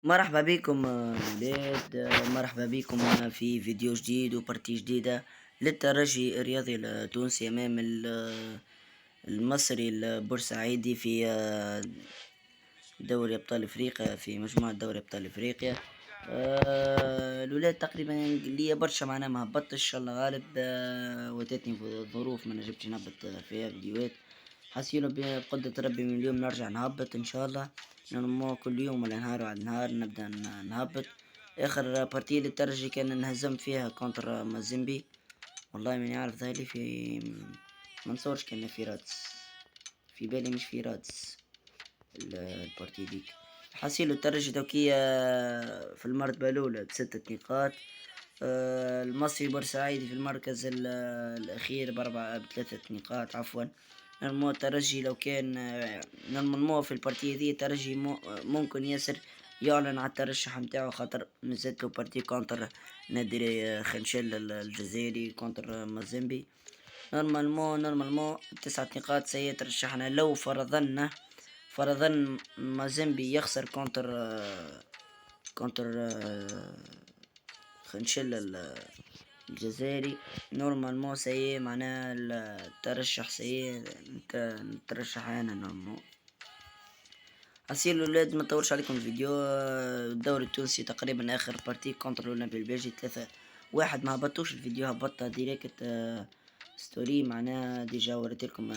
مرحبا بكم ولاد، مرحبا بكم في فيديو جديد وبارتي جديدة للترجي الرياضي التونسي أمام المصري البورسعيدي في دوري أبطال إفريقيا، في مجموعة دوري أبطال إفريقيا. الولاد تقريبا ليا برشا معناها ما هبطش، الله غالب. وتاتني ظروف ما نجمتش نهبط فيها فيديوهات. حاسينه بقدرة ربي من اليوم نرجع نهبط إن شاء الله، لأنه كل يوم ولا نهار بعد نهار نبدأ نهبط. آخر بارتية للترجي كان انهزم فيها كونتر مازيمبي، والله ماني عارف ظهرلي في منصورش كان في رادس، في بالي مش في رادس البارتي ديك. حصيلو الترجي توكية في المرتبة الأولى ب6 نقاط. المصري بورسعيدي في المركز الأخير ب3 نقاط عفوا. نرمو الترجي لو كان نرمو في البارتية دي الترجي ممكن ياسر يعلن على الترشح متاعو، خاطر نزلتو بارتي كونتر نادي خنشل الجزائري كونتر مازيمبي. نورمالمون 9 نقاط سيئة ترشحنا. لو فرضا مازيمبي يخسر كونتر خنشل الجزائري، نورمالمون سيء معناها الترشح سيء، نترشح انا نورمالمون. أصير الولاد ما نطولش عليكم الفيديو. الدوري التونسي تقريبا اخر بارتي كونتر الاولمبي البلجي 3-1، ما هبطوش الفيديو، هبطها ديريكت ستوري معناها ديجا وريتلكم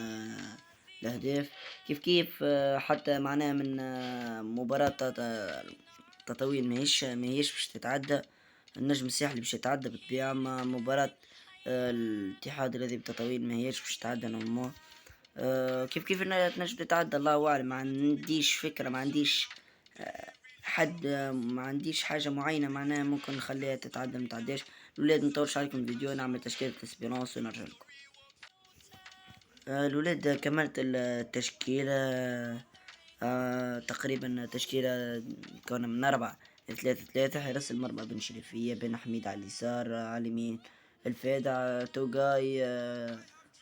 الاهداف كيف حتى معناها من مباراة تطاوين ماهيش باش تتعدى. النجم الساحلي باش يتعدى بالطبيعة، أما مباراة الاتحاد الذي بتطاوين ماهيش باش تتعدى نورمالمون. كيف تنجم تتعدى الله اعلم، ما عنديش فكرة، ما عنديش حد، ما عنديش حاجة معينة معناها ممكن نخليها تتعدى متعداش. الولاد مطولش عليكم الفيديو، نعمل تشكيلة اسبيرونس ونرجع لكم. الولاد كملت التشكيلة. تقريبا تشكيلة كنا من 4-3-3. حراس المرمى بن شريفية، بن حميد على اليسار، على اليمين الفادع توقاي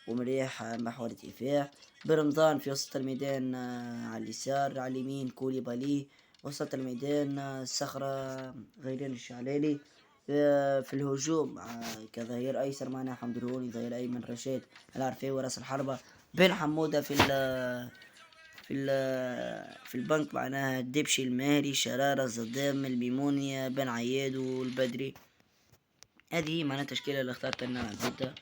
ومريح محور الدفاع. برمضان في وسط الميدان على اليسار، على اليمين كوليبالي. وسط الميدان الصخرة غيلان الشعلالي. في الهجوم كظهير ايسر معنا حمد الهوني، ظهير ايمن رشاد العرفي، راس الحربة بن حمودة. في البنك معناها الدبشي الماهري شرارة الزدام الميمونيا بن عياد والبدري. هذه معناها تشكيلة اللي اخترت انا نعدها.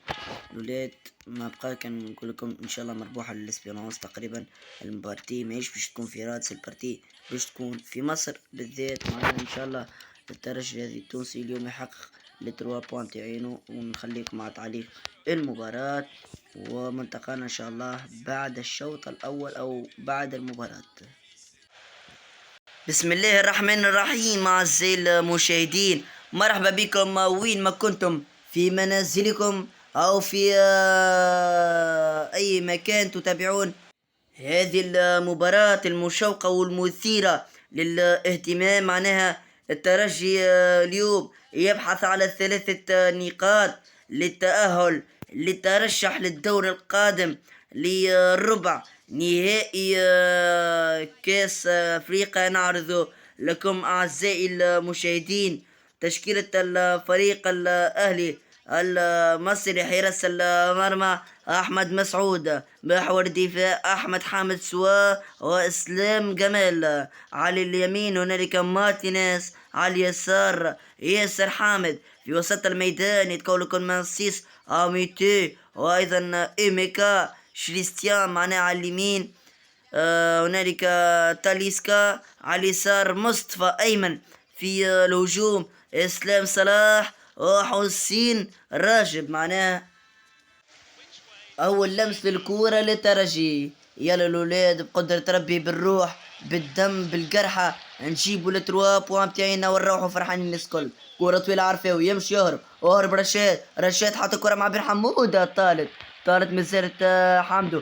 الولاد ما بقى كان نقول لكم ان شاء الله مربوحة للاسبيرونس. تقريبا البارتي ماهيش باش تكون في رادس، البارتي باش تكون في مصر بالذات معناها ان شاء الله. الترجي الذي التونسي اليوم يحقق ال3 بوان تاعينو، ونخليكم مع تعليق المباراة وملتقانا ان شاء الله بعد الشوط الاول او بعد المباراة. بسم الله الرحمن الرحيم. أعزائي المشاهدين، مرحبا بكم وين ما كنتم، في منازلكم أو في أي مكان تتابعون هذه المباراة المشوقة والمثيرة للاهتمام. معناها الترجي اليوم يبحث على 3 نقاط للتأهل، للترشح للدور القادم للربع نهائي كاس افريقيا. نعرض لكم اعزائي المشاهدين تشكيلة الفريق الاهلي المصري. حراس المرمى احمد مسعود، محور الدفاع احمد حامد سوا واسلام جمال. على اليمين هنالك مارتينيز، على اليسار ياسر حامد. في وسط الميدان يتكون لكم منسيس اميتي وايضا ايميكا شريستيان معناها على اليمين. هنالك تاليسكا، على اليسار مصطفى ايمن. في الهجوم اسلام صلاح وحسين راجب. معناها اول لمس للكورة للترجي. يلا الولاد بقدرة ربي بالروح بالدم بالقرحة نجيبوا التروا بوان تاعينا ونروحوا فرحانين الناس الكل. كورة طويلة عرفاوي يمشي يهرب رشاد حط الكرة مع بن حمودة. طالت مسيرة حمدو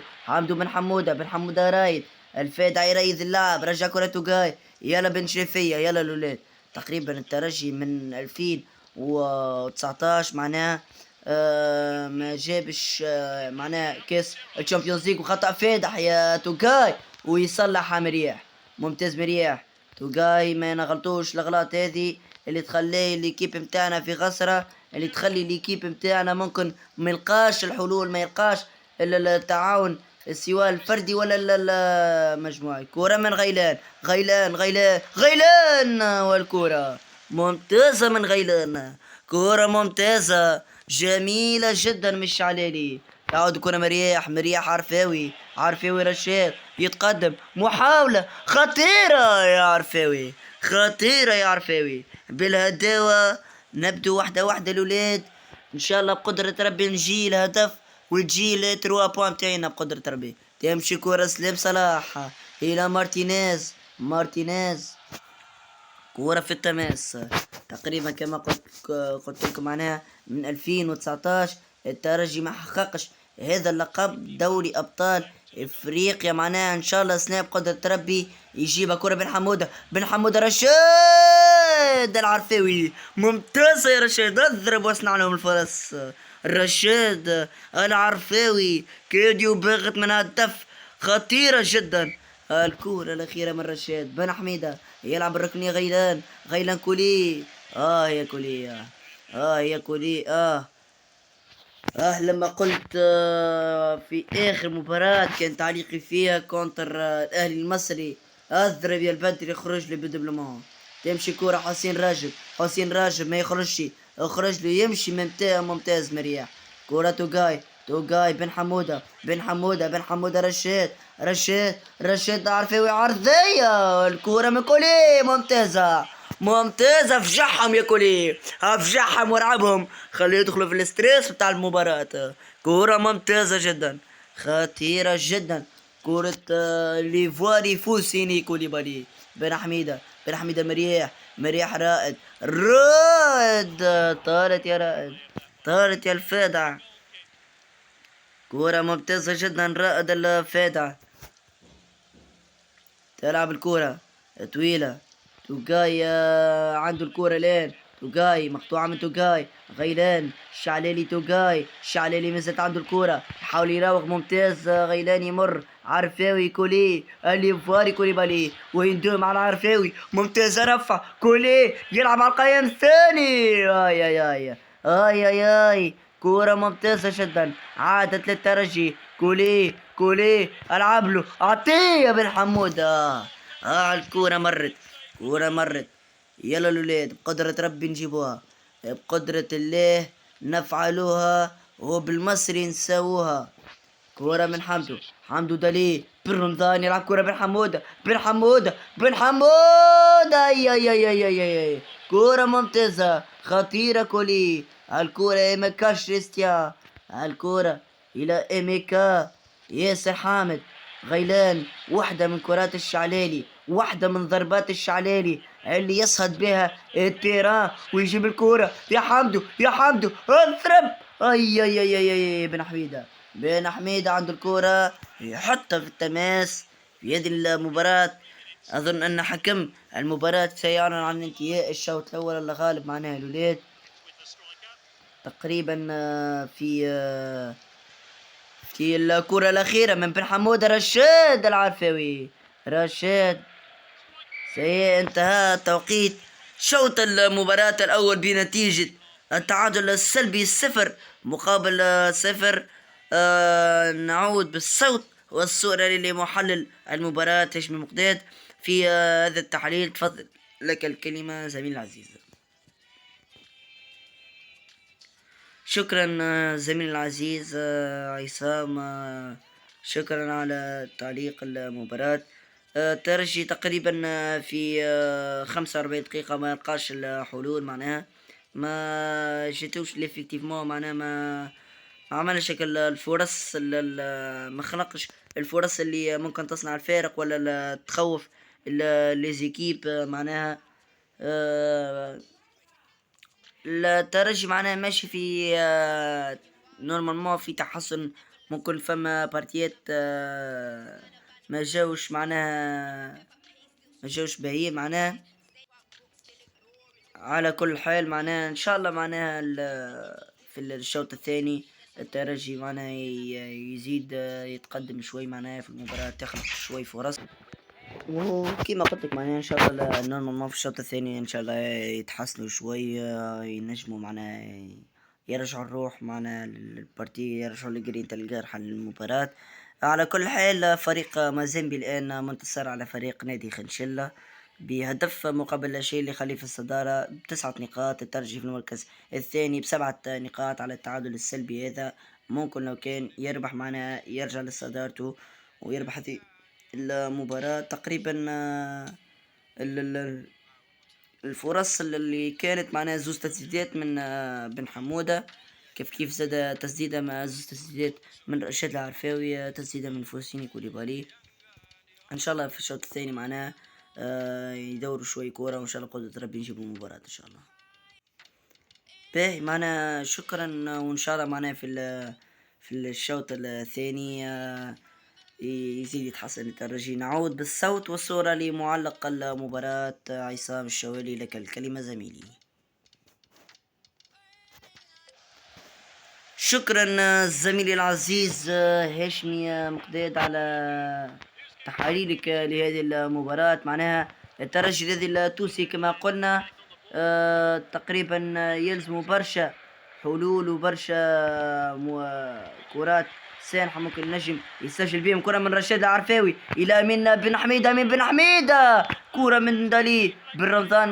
بن حمودة رايد الفادع يريد اللعب، رجع كرة توقاي. يلا بن شريفية، يلا الولاد. تقريبا الترجي من 2019 معناها ما جابش معناها كاس الشامبيونز ليج، وخطأ فادح يا توكاي ويصلح مرياح. ممتاز مرياح توقاي ما نغلطوش الاغلاط هذه اللي تخلي ليكيب متاعنا في خسرة، اللي تخلي ليكيب متاعنا ممكن ما يلقاش الحلول، ما يلقاش التعاون سواء الفردي ولا المجموعي. كرة من غيلان، غيلان والكرة ممتازة من غيلان، كرة ممتازة جميلة جدا من الشعلالي. تعود كرة مرياح عرفاوي رشاد يتقدم، محاولة خطيرة يا عرفاوي، خطيرة يا عرفاوي. بالهداوة نبدو واحدة الولاد، ان شاء الله بقدرة ربي نجي الهدف وتجي التروا بوان تاعنا بقدرة ربي. تمشي كرة سليم صلاح الى مارتينيز كورة في التماس. تقريبا كما قلت لكم معناها من 2019 الترجي ما حققش هذا اللقب دوري ابطال افريقيا، معناها ان شاء الله السنة بقدرة ربي يجيبها. كرة بن حمودة رشاد العرفاوي ممتازة يا رشاد، اضرب واصنع لهم الفرص. رشاد العرفاوي كاد يباغت من هدف خطيرة جدا. الكورة الأخيرة من رشاد بن حميدة يلعب الركنية غيلان كولي. يا كولي لما قلت في آخر مباراة كان تعليقي فيها كونتر الأهلي المصري، أضرب يا البدري يخرج لي بدبلومون. تمشي كورة حسين راجب ما يخرجش، اخرج له يمشي ممتاز مرياح. كورة توقاي بن حمودة رشاد عرفاوي عرضية، الكورة من كولي ممتازة افجعهم يا كولي، افجعهم وارعبهم، خليه يدخلوا في الاستريس بتاع المباراة. كورة ممتازة جدا خطيرة جدا. كورة ليفواري فوسيني كوليبالي بن حميدة مرياح رائد طارت يا الفادع. كورة ممتازة جدا رائد الفادع. تلعب الكورة طويلة، توقاي عنده الكورة لين توقاي مقطوعة من توقاي غيلان الشعلالي مازالت عنده الكورة، يحاول يراوغ ممتاز غيلان يمر عرفاوي كولي الليفواري كوليبالي ويندوم على عرفاوي ممتاز رفع كولي يلعب على القيم الثاني. آي كورة ممتازة جدا عادت للترجي. كولي العب له اعطيه بن حمودة. الكورة مرت. يلا الولاد بقدرة ربي نجيبوها، بقدرة الله نفعلوها وبالمصري نسووها. كورة من حمدو دلي بن رمضان يلعب كورة بن حمودة اي كورة ممتازة خطيرة كولي. الكورة ايميكا كريستيان، الكورة الى ايميكا ياسر حامد غيلان، واحدة من كرات الشعلالي، واحدة من ضربات الشعلالي اللي يصهد بها التيران ويجيب الكورة. يا حمدو اضرب اي بن حميدة عنده الكورة يحطها في التماس في يد المباراة. أظن أن حكم المباراة سيعلن عن انتهاء الشوط الأول اللي غالب معناها الولاد تقريبا في الكرة الأخيرة من بن حمودة رشاد العرفاوي. انتهى توقيت شوط المباراة الأول بنتيجة التعادل السلبي 0-0. نعود بالصوت والصورة لمحلل المباراة هشام مقداد في هذا التحليل. تفضل لك الكلمة زميل العزيز. شكرا زميل العزيز عصام، شكرا على تعليق المباراة. ترجي تقريبا في 45 دقيقة ما يلقاش الحلول، معناها ما جاتوش ليفيكتيفمون، معناها ما عملش الفرص ما خلقش الفرص اللي ممكن تصنع الفارق ولا تخوف ليزيكيب. معناها الترجي معناها ماشي في نورمالمون في تحسن، ممكن فما بارتيات ما جاوش باهيين معناها. على كل حال معناها ان شاء الله معناها في الشوط الثاني الترجي معناها يزيد يتقدم شوي معناها في المباراة، تخلق شوي فرص. وكيما قلت لك معناها ان شاء الله نورمالمون في الشوط الثاني ان شاء الله يتحسنوا شوية، ينجموا معناها يرجعوا الروح معنا للبارتي، يرجعوا لجرينة الجرح للمباراة. على كل حال فريق مازيمبي الآن منتصر على فريق نادي خنشلة بهدف مقابل لا شيء، اللي يخليه في الصدارة ب9 نقاط، الترجي في المركز الثاني ب7 نقاط على التعادل السلبي هذا. ممكن لو كان يربح معنا يرجع لصدارته ويربح هذه المباراة تقريبا. الفرص اللي كانت معنا زوز تسديدات من بن حمودة، كيف زاد تسديدة مع زوز تسديدات من رشاد العرفاوي، تسديدة من فوسيني كوليبالي. ان شاء الله في الشوط الثاني معناه يدوروا شوي كورة، وان شاء الله بقدرة ربي نجيبوا مباراة ان شاء الله. باهي معنا شكرا، وان شاء الله معنا في الشوط الثاني يزيد يتحسن الترجي. نعود بالصوت والصورة لمعلق المباراة عصام الشوالي، لك الكلمة زميلي. شكرا زميلي العزيز هاشمي مقداد على تحاليلك لهذه المباراة. معناها الترجي الذي التونسي كما قلنا تقريبا يلزم برشا حلول وبرشا كرات سانحة ممكن نجم يسجل بهم. كرة من رشاد العرفاوي إلى أمين بن حميدة، أمين بن حميدة، كرة من دالي بن رمضان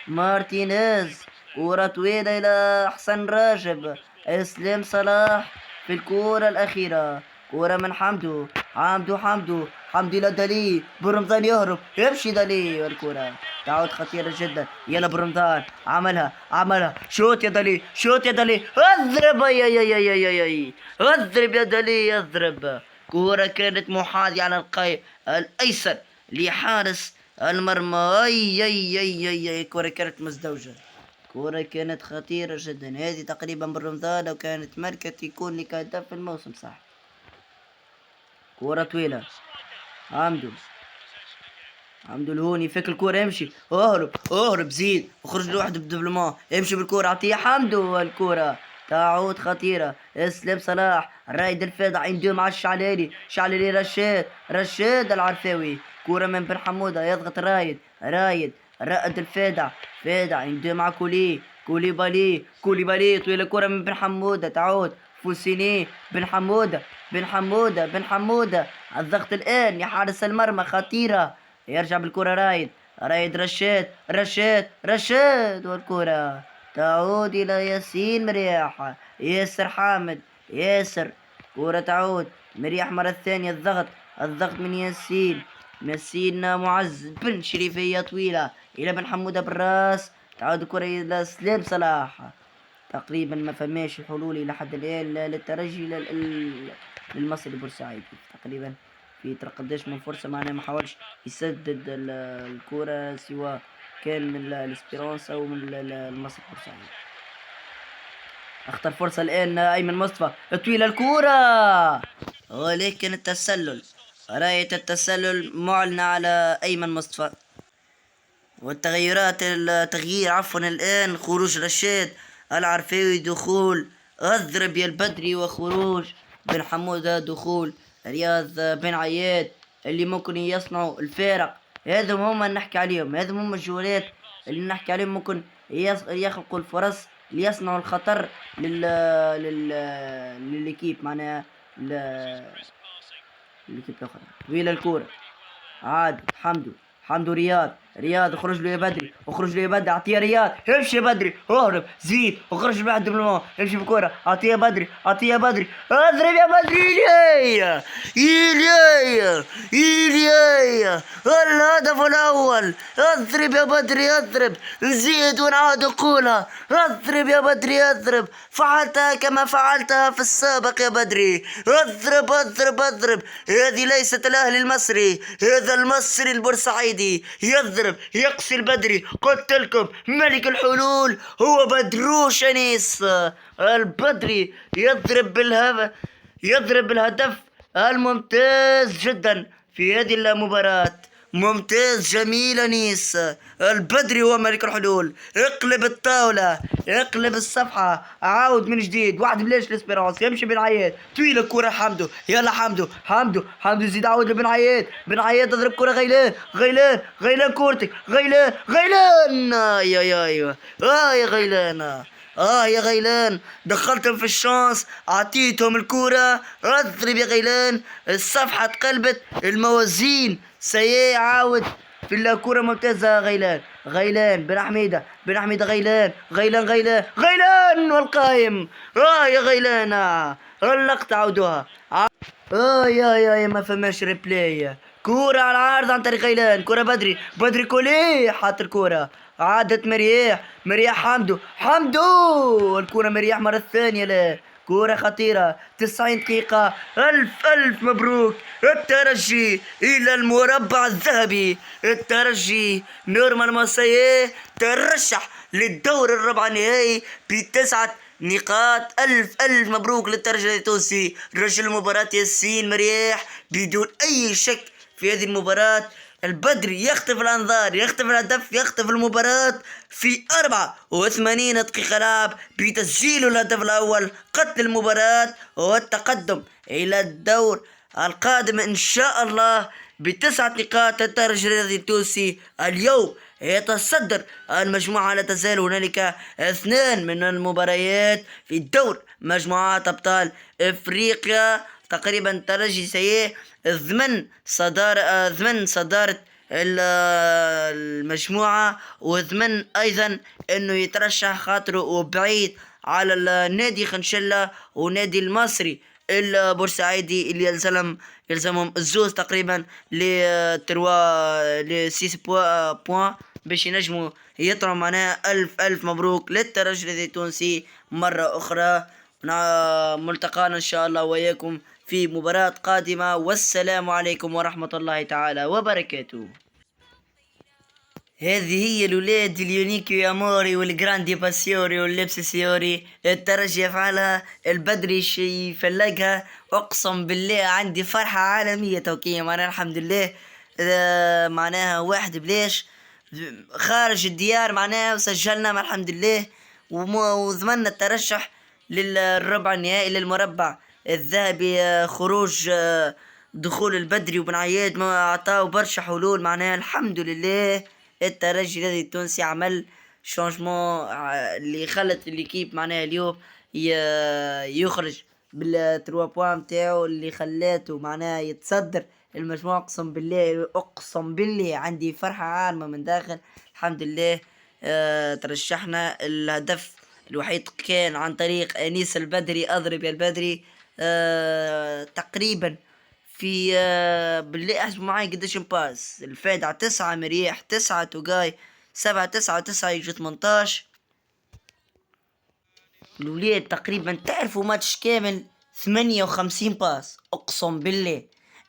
مارتينيز، كرة طويلة إلى حسن راجب، إسلام صلاح في الكرة الأخيرة، كرة من حمدو إلى دالي بن رمضان، يهرب يمشي دالي، والكرة تعود خطيرة جدا. يلا برمضان عملها شوت يا دالي اضرب اضرب يا دالي اضرب. كورة كانت محاذية على القائم الايسر لحارس المرمى. اي كورة كانت مزدوجة، كورة كانت خطيرة جدا. هذه تقريبا برمضان لو كانت ماركت يكون لك هدف في الموسم صح. كورة طويلة عمدو الهوني فك الكورة، يمشي اهرب زيد وخرج لوحده بدبلومون، يمشي بالكورة عطيه حمدو، الكورة تعود خطيرة. اسلام صلاح رايد الفادع يندوم مع الشعلالي رشاد العرفاوي، كورة من بن حمودة يضغط رايد رائد الفادع يندوم مع كوليبالي طويلة، كورة من بن حمودة تعود فوسيني بن حمودة الضغط الآن يا حارس المرمى خطيرة. يرجع بالكرة رايد رشاد والكرة تعود إلى ياسين مريح، ياسر حامد كرة تعود مريح مرة ثانية، الضغط من ياسين معز بن شريفية طويلة إلى بن حمودة بالراس، تعود الكرة إلى سليم صلاح. تقريبا ما فماش حلول لحد الآن للترجي للمصري بورسعيد. تقريبا في قداش من فرصة معنا ما حاولش يسدد الكرة، سواء كان من الاسبيرونس او من المصري بورسعيد. اختار فرصة الان ايمن مصطفى طويلة الكرة، ولكن راية التسلل معلنة على ايمن مصطفى. التغيير عفوا الان خروج رشاد العرفاوي، دخول اضرب يا البدري، وخروج بن حمودة، دخول رياض بن عياد، اللي ممكن يصنعوا الفارق. هذم هم نحكي عليهم، هذم هم الجولات اللي نحكي عليهم، ممكن يخلقوا الفرص ليصنعوا الخطر للكيب معناها للكيب الاخرى. طويلة الكورة عاد حمدو رياض اخرج له يا بدري اعطيه رياض، امشي يا بدري اهرب زيد وخرج بعد بالماء، امشي بالكرة اعطيه يا بدري اضرب يا بدري إيليا الهدف الاول. اضرب يا بدري زيد ونعاد قولها، اضرب يا بدري فعلتها كما فعلتها في السابق يا بدري، اضرب هذه ليست الاهلي المصري، هذا المصري البورسعيدي يضرب يقصي البدري. قلت لكم ملك الحلول هو بدروش انيس البدري، يضرب بالهدف الممتاز جدا في هذه المباراة. ممتاز، جميل أنيس. البدري هو ملك الحلول. اقلب الطاولة، اقلب الصفحة، عاود من جديد. واحد بلاش الاسبيرونس يمشي بن عياد، طويل الكرة حمدو. يلا حمدو، حمدو زيد عاود لبن عياد. بن عياد اضرب كرة غيلان كورتك. غيلان يا غيلان. يا غيلان، دخلتهم في الشانس، اعطيتهم الكورة. اضرب يا غيلان. الصفحة تقلبت، الموازين سيعاود في الكرة ممتازة. غيلان بن حميدة غيلان والقايم. يا غيلان، غلقت عودها. يا ما فماش ريبلاي. كورة على العارضة عن طريق غيلان. كورة بدري كولي حط الكورة. عادت مرياح حمدو الكورة مرياح مرة ثانية. لا، كورة خطيرة. 90 دقيقة. ألف مبروك. الترجي إلى المربع الذهبي. الترجي نورمال ماسايي ترشح للدور الربع النهائي بتسعة نقاط. ألف مبروك للترجي التونسي. رجل المباراة ياسين مرياح بدون أي شك في هذه المباراة. البدري يخطف الأنظار، يخطف الهدف، يخطف المباراة في 84 دقيقة لعب بتسجيل الهدف الأول، قتل المباراة والتقدم إلى الدور القادم إن شاء الله ب9 نقاط. الترجي الرياضي التونسي اليوم يتصدر المجموعة. لا تزال هنالك 2 من المباريات في الدور مجموعات أبطال إفريقيا. تقريبا الترجي سيء ضمن صدارة المجموعة، وضمن أيضا أنه يترشح خاطره وبعيد على النادي خنشلة ونادي المصري البورسعيدي اللي يلزمهم الزوز تقريبا ل6 بوان باش ينجموا يطلعوا. معناها ألف مبروك للترجي التونسي مرة أخرى. ملتقانا إن شاء الله وياكم في مباراة قادمة، والسلام عليكم ورحمة الله تعالى وبركاته. هذه هي الولاد اليونيكيو يا موري والجراندي باسيوري واللبس سيوري. الترجي يفعلها، البدري شي يفلقها. اقسم بالله عندي فرحة عالمية توكية. معناها الحمد لله. معناها واحد بلاش خارج الديار معناها وسجلنا مع الحمد لله. وضمننا الترشح للربع النهائي للمربع الذهبي. خروج دخول البدري وبن عياد ما اعطاه برشا حلول. معناها الحمد لله الترجي الذي التونسي عمل شانجمون اللي خلت الليكيب معناها اليوم يخرج بالتروا بوان متاعو، اللي خلاته معناها يتصدر المجموعة. اقسم بالله عندي فرحة عارمة من داخل. الحمد لله ترشحنا. الهدف الوحيد كان عن طريق أنيس البدري. أضرب يا البدري. تقريبا في بالله احسبوا معاي قديش باس. الفادع 9 مريح، 9 توقاي، 7 9 يجي 18. الولاد تقريبا تعرفوا ماتش كامل 58 باس. اقسم بالله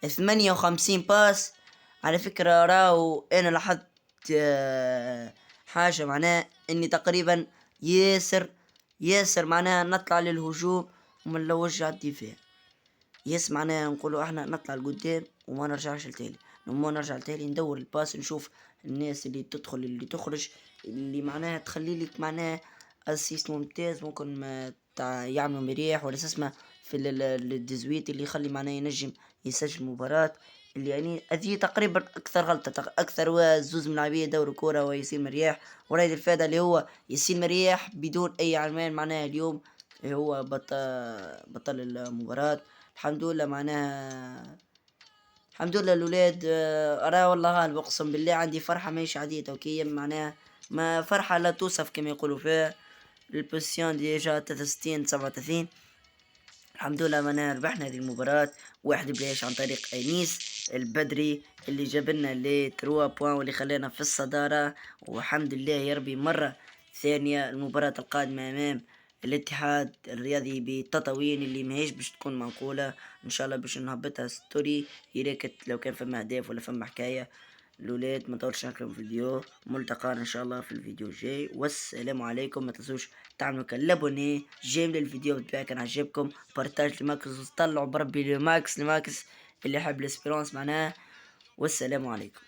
58 باس. على فكرة راهو انا لاحظت حاجة، معناه اني تقريبا ياسر معناها نطلع للهجوم وما نلوجش على الدفاع. معناها نقولوا احنا نطلع لقدام وما نرجعش لتالي. لما نرجع لتالي ندور الباس، نشوف الناس اللي تدخل اللي تخرج، اللي معناها تخلي لك معناها اسيست ممتاز. ممكن ما يعملوا مريح ولا اسمه في الدزويت اللي يخلي معناها ينجم يسجل مباراة. اللي يعني هذه تقريبا اكثر غلطة، اكثر زوز من لاعبية دور كورة وياسين مرياح ورايد الفادة اللي هو ياسين مرياح بدون اي عمال. معناها اليوم هو بطل المباراة. الحمد لله معناها الحمد لله الولاد. أرى والله غالب. أقسم بالله عندي فرحة ماهيش عادية توكية. معناها ما فرحة لا توصف كما يقولوا فيها. البوزيسيون ديجا 63 37. الحمد لله معناها ربحنا هذه المباراة 1-0 عن طريق أنيس البدري اللي جابلنا لي 3 بوان واللي خلانا في الصدارة. والحمد لله يا ربي مرة ثانية المباراة القادمة أمام الاتحاد الرياضي بتطاوين اللي ماهيش باش تكون منقولة ان شاء الله، باش نهبطها ستوري يريكت لو كان فما اهداف ولا فما حكاية. الولاد ما طولش نكرم الفيديو. ملتقانا ان شاء الله في الفيديو الجاي، والسلام عليكم. ما تنسوش تعملوا كالابوني جيم للفيديو بتاعي كان عجبكم. بارتاج لماكس وطلعوا بربي لماكس اللي يحب الاسبيرونس معناه. والسلام عليكم.